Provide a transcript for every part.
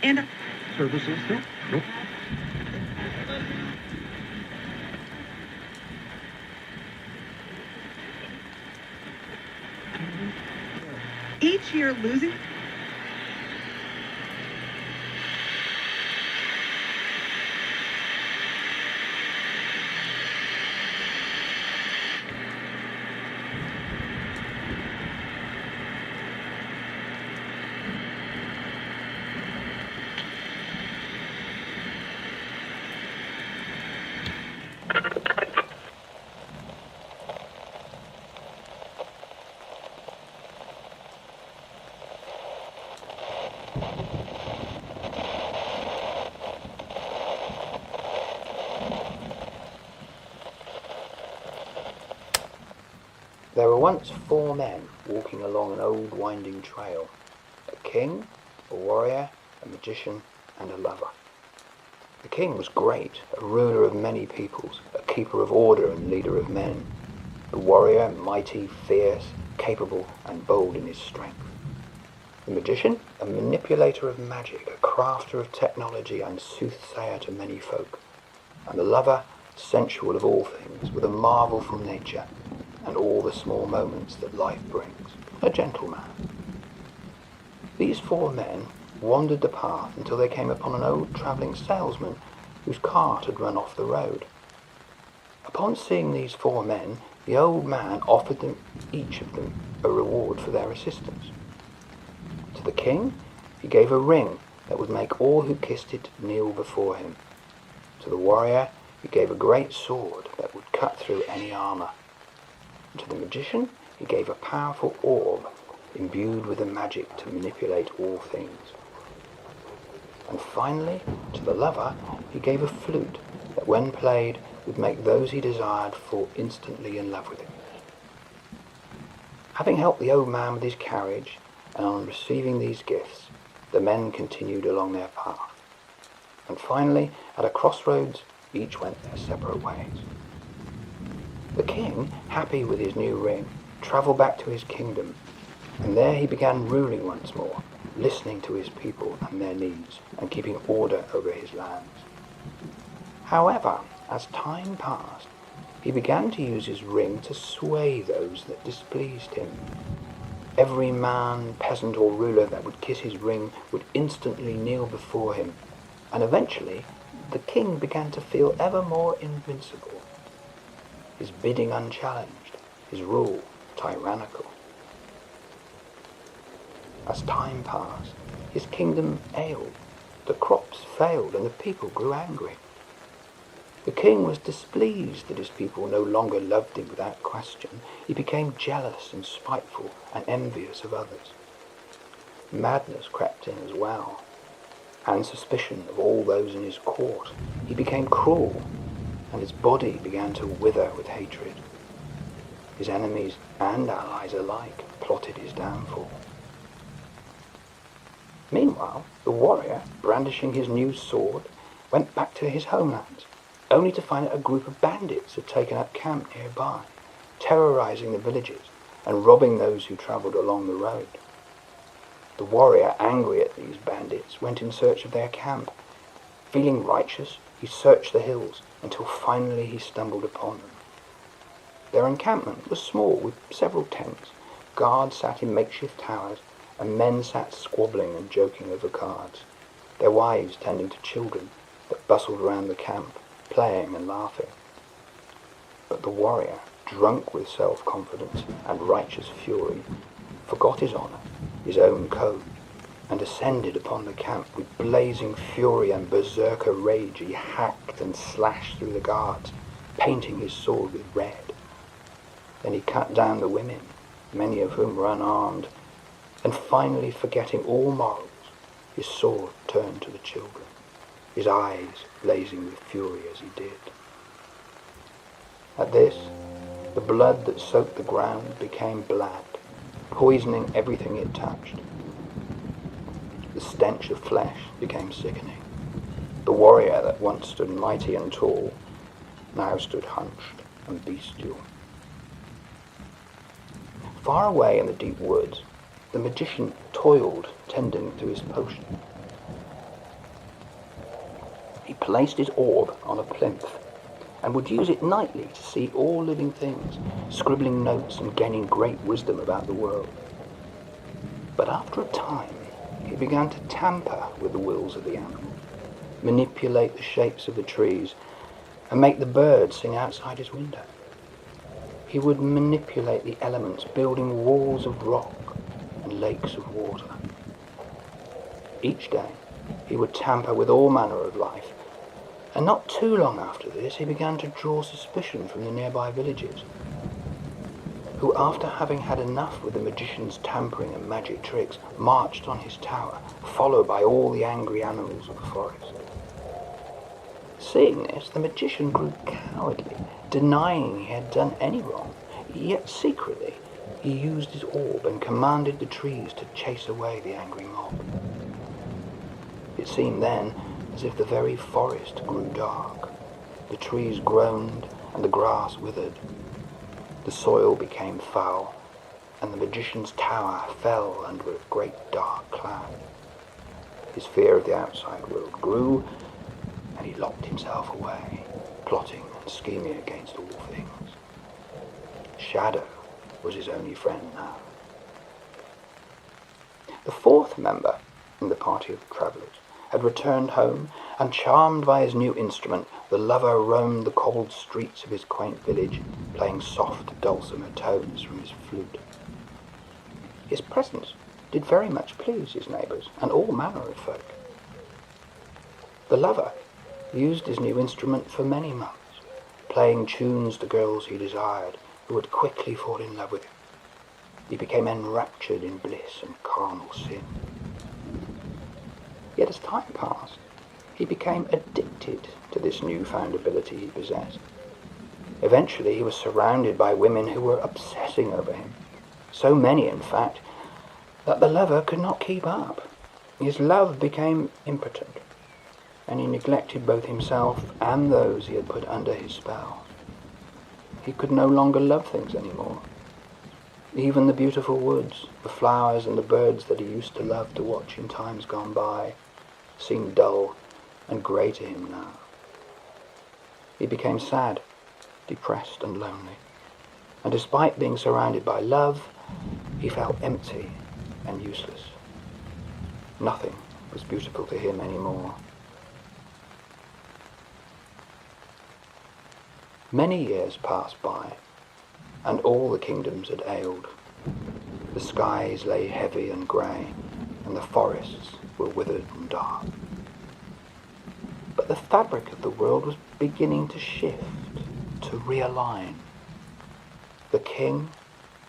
And services. Nope. Each year losing. There were once 4 men walking along an old winding trail: a king, a warrior, a magician, and a lover. The king was great, a ruler of many peoples, a keeper of order and leader of men. The warrior, mighty, fierce, capable, and bold in his strength. The magician, a manipulator of magic, a crafter of technology and soothsayer to many folk. And the lover, sensual of all things, with a marvel from nature and all the small moments that life brings, a gentleman. These 4 men wandered the path until they came upon an old travelling salesman whose cart had run off the road. Upon seeing these 4 men, the old man offered them, each of them, a reward for their assistance. To the king, he gave a ring that would make all who kissed it kneel before him. To the warrior, he gave a great sword that would cut through any armour. And to the magician, he gave a powerful orb imbued with the magic to manipulate all things. And finally, to the lover, he gave a flute that when played would make those he desired fall instantly in love with him. Having helped the old man with his carriage, and on receiving these gifts, the men continued along their path. And finally, at a crossroads, each went their separate ways. The king, happy with his new ring, travelled back to his kingdom, and there he began ruling once more, listening to his people and their needs, and keeping order over his lands. However, as time passed, he began to use his ring to sway those that displeased him. Every man, peasant, or ruler that would kiss his ring would instantly kneel before him, and eventually the king began to feel ever more invincible, his bidding unchallenged, his rule tyrannical. As time passed, his kingdom ailed, the crops failed, and the people grew angry. The king was displeased that his people no longer loved him without question. He became jealous and spiteful and envious of others. Madness crept in as well, and suspicion of all those in his court. He became cruel, and his body began to wither with hatred. His enemies and allies alike plotted his downfall. Meanwhile, the warrior, brandishing his new sword, went back to his homeland, only to find that a group of bandits had taken up camp nearby, terrorizing the villages and robbing those who travelled along the road. The warrior, angry at these bandits, went in search of their camp. Feeling righteous, he searched the hills until finally he stumbled upon them. Their encampment was small, with several tents. Guards sat in makeshift towers, and men sat squabbling and joking over cards, their wives tending to children that bustled around the camp, playing and laughing. But the warrior, drunk with self-confidence and righteous fury, forgot his honour, his own code, and descended upon the camp with blazing fury and berserker rage. He hacked and slashed through the guards, painting his sword with red. Then he cut down the women, many of whom were unarmed, and finally, forgetting all morals, his sword turned to the children, his eyes blazing with fury as he did. At this, the blood that soaked the ground became black, poisoning everything it touched. The stench of flesh became sickening. The warrior that once stood mighty and tall now stood hunched and bestial. Far away in the deep woods, the magician toiled tending to his potion. He placed his orb on a plinth and would use it nightly to see all living things, scribbling notes and gaining great wisdom about the world. But after a time, he began to tamper with the wills of the animals, manipulate the shapes of the trees, and make the birds sing outside his window. He would manipulate the elements, building walls of rock and lakes of water. Each day, he would tamper with all manner of life, and not too long after this, he began to draw suspicion from the nearby villagers, who, after having had enough with the magician's tampering and magic tricks, marched on his tower, followed by all the angry animals of the forest. Seeing this, the magician grew cowardly, denying he had done any wrong. Yet secretly, he used his orb and commanded the trees to chase away the angry mob. It seemed then as if the very forest grew dark. The trees groaned and the grass withered. The soil became foul, and the magician's tower fell under a great dark cloud. His fear of the outside world grew, and he locked himself away, plotting and scheming against all things. Shadow was his only friend now. The fourth member in the party of travellers had returned home, and charmed by his new instrument, the lover roamed the cobbled streets of his quaint village, playing soft, dulcimer tones from his flute. His presence did very much please his neighbours and all manner of folk. The lover used his new instrument for many months, playing tunes to girls he desired, who would quickly fall in love with him. He became enraptured in bliss and carnal sin. Yet as time passed, he became addicted to this newfound ability he possessed. Eventually he was surrounded by women who were obsessing over him, so many in fact, that the lover could not keep up. His love became impotent, and he neglected both himself and those he had put under his spell. He could no longer love things anymore. Even the beautiful woods, the flowers and the birds that he used to love to watch in times gone by, seemed dull and grey to him now. He became sad, depressed and lonely, and despite being surrounded by love, he felt empty and useless. Nothing was beautiful to him anymore. Many years passed by, and all the kingdoms had ailed. The skies lay heavy and grey, and the forests were withered and dark. But the fabric of the world was beginning to shift, to realign. The king,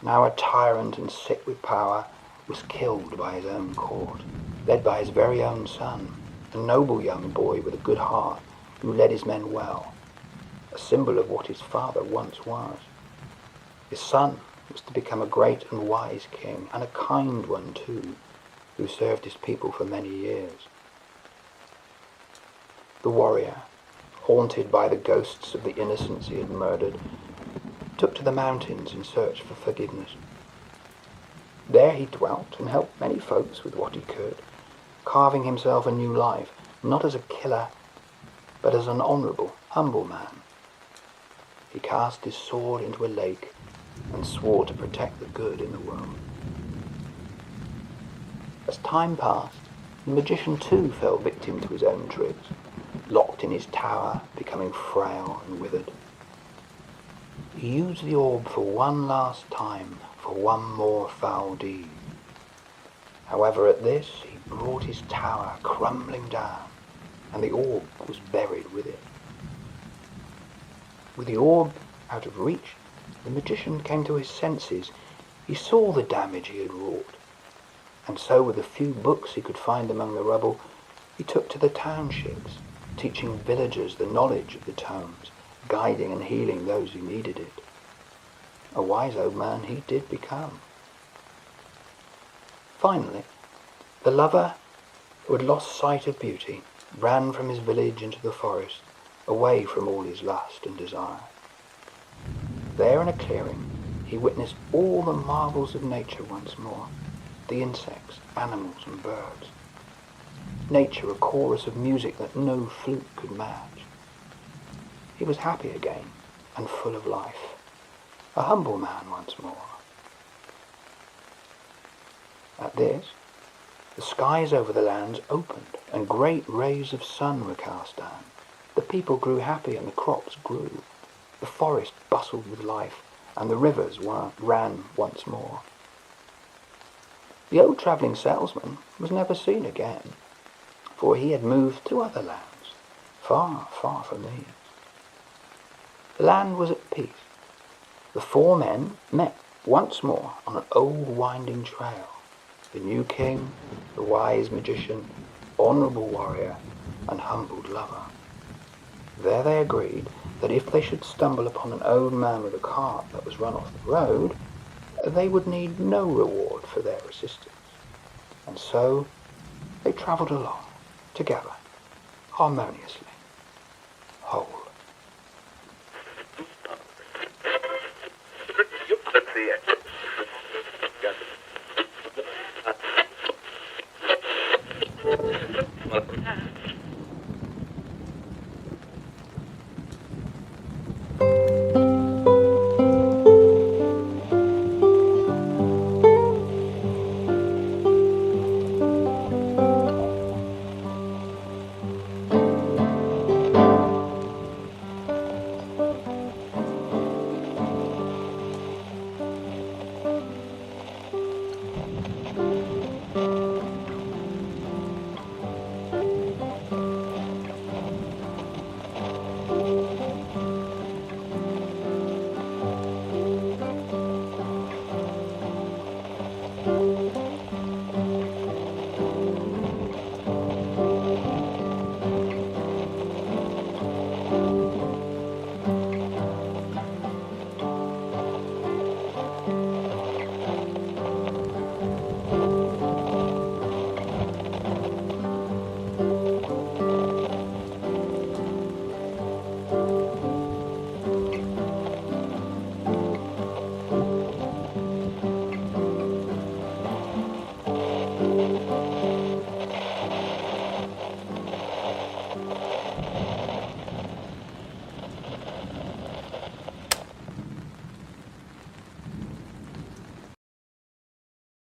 now a tyrant and sick with power, was killed by his own court, led by his very own son, a noble young boy with a good heart, who led his men well, a symbol of what his father once was. His son was to become a great and wise king, and a kind one too, who served his people for many years. The warrior, haunted by the ghosts of the innocents he had murdered, took to the mountains in search for forgiveness. There he dwelt and helped many folks with what he could, carving himself a new life, not as a killer, but as an honourable, humble man. He cast his sword into a lake and swore to protect the good in the world. As time passed, the magician too fell victim to his own tricks, locked in his tower, becoming frail and withered. He used the orb for one last time, for one more foul deed. However, at this, he brought his tower crumbling down, and the orb was buried with it. With the orb out of reach, the magician came to his senses. He saw the damage he had wrought, and so with the few books he could find among the rubble, he took to the townships, teaching villagers the knowledge of the tomes, guiding and healing those who needed it. A wise old man he did become. Finally, the lover, who had lost sight of beauty, ran from his village into the forest, away from all his lust and desire. There in a clearing, he witnessed all the marvels of nature once more, the insects, animals and birds. Nature a chorus of music that no flute could match. He was happy again and full of life, a humble man once more. At this, the skies over the lands opened and great rays of sun were cast down. The people grew happy and the crops grew. The forest bustled with life and the rivers ran once more. The old travelling salesman was never seen again, for he had moved to other lands, far, far from these. The land was at peace. The four men met once more on an old winding trail. The new king, the wise magician, honourable warrior, and humbled lover. There they agreed that if they should stumble upon an old man with a cart that was run off the road, they would need no reward for their assistance. And so they travelled along, together, harmoniously, whole.